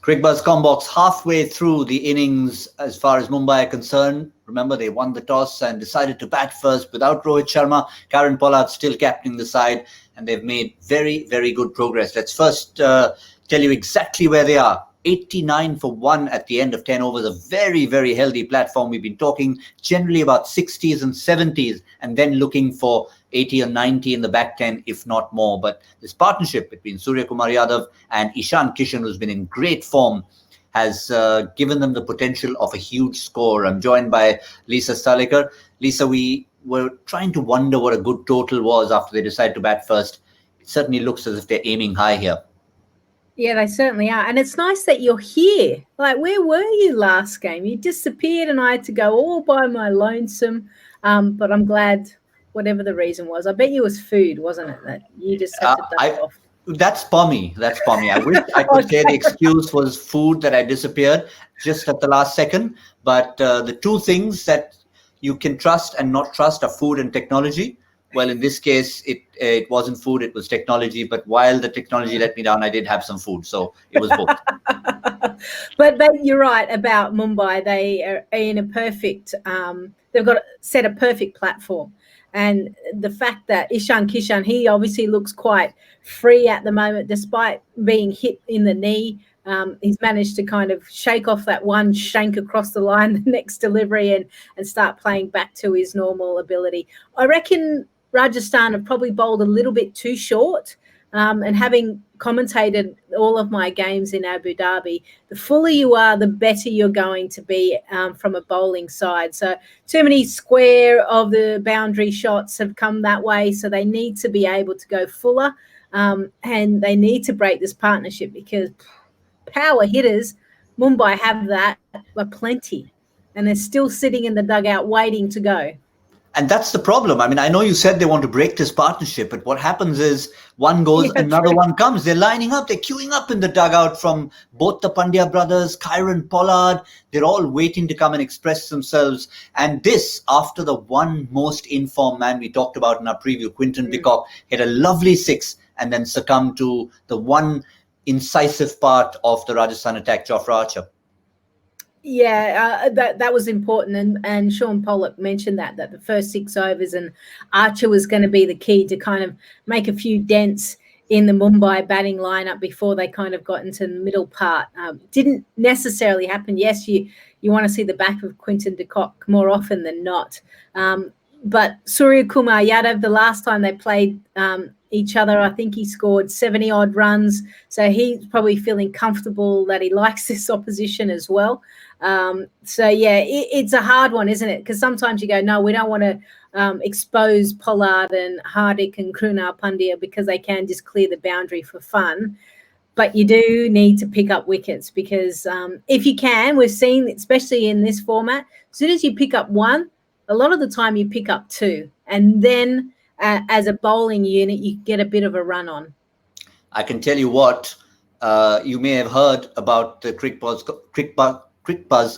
Cricbuzz Comm Box halfway through the innings as far as Mumbai are concerned. Remember, they won the toss and decided to bat first without Rohit Sharma. Karen Pollard still captaining the side, and they've made very, very good progress. Let's first tell you exactly where they are. 89 for 1 at the end of 10 overs, a very, very healthy platform. We've been talking generally about 60s and 70s and then looking for 80 or 90 in the back 10, if not more. But this partnership between Suryakumar Yadav and Kishan, who's been in great form, has given them the potential of a huge score. I'm joined by Lisa Sthalekar. Lisa, we were trying to wonder what a good total was after they decided to bat first. It certainly looks as if they're aiming high here. Yeah, they certainly are. And it's nice that you're here. Like, where were you last game? You disappeared and I had to go all by my lonesome. But I'm glad, whatever the reason was. I bet you it was food, wasn't it? That you just had to duck off. That's pommy. I wish I could say the excuse was food that I disappeared just at the last second. But the two things that you can trust and not trust are food and technology. Well, in this case, it wasn't food, it was technology. But while the technology let me down, I did have some food. So it was both. But you're right about Mumbai. They are in a perfect, they've got set a perfect platform. And the fact that Kishan, he obviously looks quite free at the moment, despite being hit in the knee. He's managed to kind of shake off that one shank across the line, the next delivery, and start playing back to his normal ability. I reckon Rajasthan have probably bowled a little bit too short. And having commentated all of my games in Abu Dhabi, the fuller you are, the better you're going to be from a bowling side. So too many square of the boundary shots have come that way. So they need to be able to go fuller, and they need to break this partnership because power hitters, Mumbai have that plenty, and they're still sitting in the dugout waiting to go. And that's the problem. I mean, I know you said they want to break this partnership, but what happens is one goes, another one comes. They're lining up. They're queuing up in the dugout from both the Pandya brothers, Karen Pollard. They're all waiting to come and express themselves. And this, after the one most informed man we talked about in our preview, Quinton de Kock, hit a lovely 6 and then succumbed to the one incisive part of the Rajasthan attack, Jofra Archer. Yeah, that was important, and Sean Pollock mentioned that the first 6 overs and Archer was going to be the key to kind of make a few dents in the Mumbai batting lineup before they kind of got into the middle part. Didn't necessarily happen. Yes, you want to see the back of Quinton de Kock more often than not. But Suryakumar Yadav, the last time they played each other, I think he scored 70 odd runs. So he's probably feeling comfortable that he likes this opposition as well. So yeah, it's a hard one, isn't it? Because sometimes you go, no, we don't want to expose Pollard and Hardik and Krunal Pandya because they can just clear the boundary for fun. But you do need to pick up wickets because if you can, we've seen, especially in this format, as soon as you pick up one, a lot of the time you pick up 2. And then as a bowling unit, you get a bit of a run on. I can tell you what, you may have heard about the Cricbuzz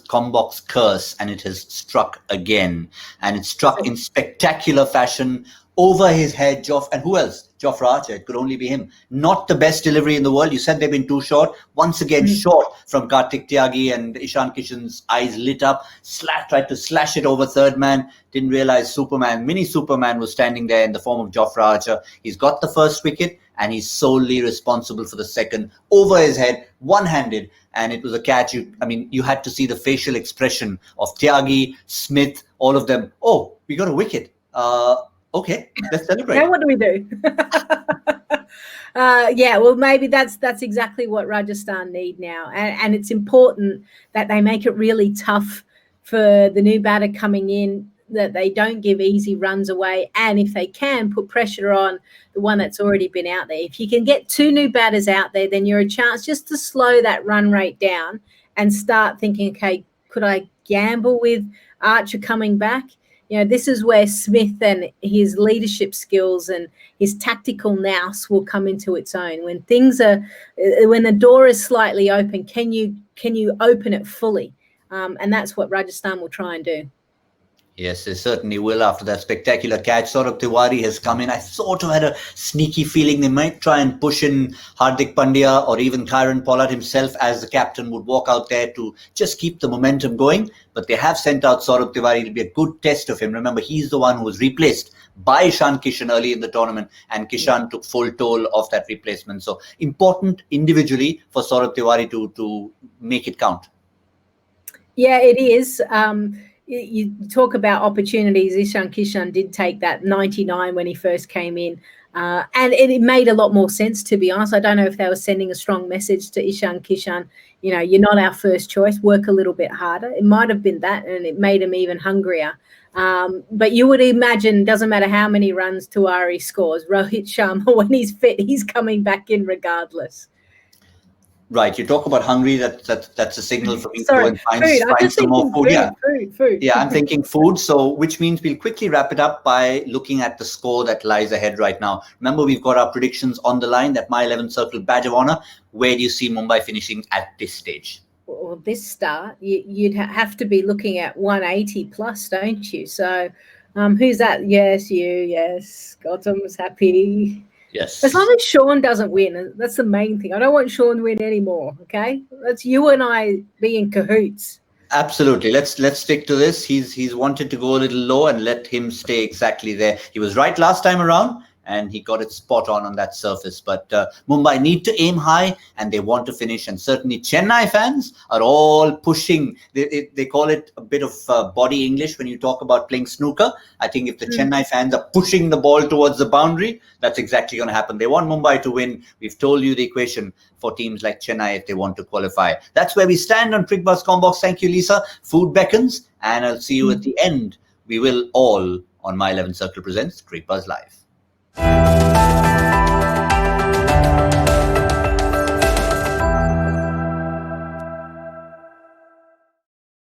Comm Box curse, and it has struck again. And it struck in spectacular fashion over his head, and who else? Jofra Archer. It could only be him. Not the best delivery in the world. You said they've been too short. Once again, short from Kartik Tyagi, and Kishan's eyes lit up. Tried to slash it over third man. Didn't realize Mini Superman was standing there in the form of Jofra Archer. He's got the first wicket, and he's solely responsible for the second. Over his head, one-handed, and it was a catch. You had to see the facial expression of Tyagi, Smith, all of them. Oh, we got a wicket. Okay, let's celebrate. Now what do we do? Yeah, well, maybe that's exactly what Rajasthan need now. And it's important that they make it really tough for the new batter coming in, that they don't give easy runs away. And if they can, put pressure on the one that's already been out there. If you can get 2 new batters out there, then you're a chance just to slow that run rate down and start thinking, okay, could I gamble with Archer coming back? You know, this is where Smith and his leadership skills and his tactical nous will come into its own. When the door is slightly open, can you open it fully? And that's what Rajasthan will try and do. Yes, they certainly will after that spectacular catch. Saurabh Tiwari has come in. I sort of had a sneaky feeling they might try and push in Hardik Pandya or even Kieron Pollard himself as the captain would walk out there to just keep the momentum going. But they have sent out Saurabh Tiwari. It'll be a good test of him. Remember, he's the one who was replaced by Ishan Kishan early in the tournament, and Kishan took full toll of that replacement. So important individually for Saurabh Tiwari to make it count. Yeah, it is. You talk about opportunities. Ishan Kishan did take that 99 when he first came in. And it made a lot more sense, to be honest. I don't know if they were sending a strong message to Ishan Kishan, you're not our first choice, work a little bit harder. It might have been that, and it made him even hungrier. But you would imagine, doesn't matter how many runs Tiwari scores, Rohit Sharma, when he's fit, he's coming back in regardless. Right, you talk about hungry. That's a signal for me to go and find some more food. Food. Yeah, I'm thinking food. So, which means we'll quickly wrap it up by looking at the score that lies ahead right now. Remember, we've got our predictions on the line. That My 11 Circle badge of honor. Where do you see Mumbai finishing at this stage? Well, this start, you'd have to be looking at 180 plus, don't you? So, who's that? Yes, you. Yes, Gautam's happy. Yes. As long as Sean doesn't win, that's the main thing. I don't want Sean to win anymore. Okay, that's you and I being cahoots. Absolutely. Let's stick to this. He's wanted to go a little low, and let him stay exactly there. He was right last time around, and he got it spot on that surface. But Mumbai need to aim high, and they want to finish. And certainly Chennai fans are all pushing. They call it a bit of body English when you talk about playing snooker. I think if the Chennai fans are pushing the ball towards the boundary, that's exactly going to happen. They want Mumbai to win. We've told you the equation for teams like Chennai if they want to qualify. That's where we stand on Cricbuzz Comm Box. Thank you, Lisa. Food beckons, and I'll see you at the end. We will all on My 11 Circle presents Cricbuzz Live.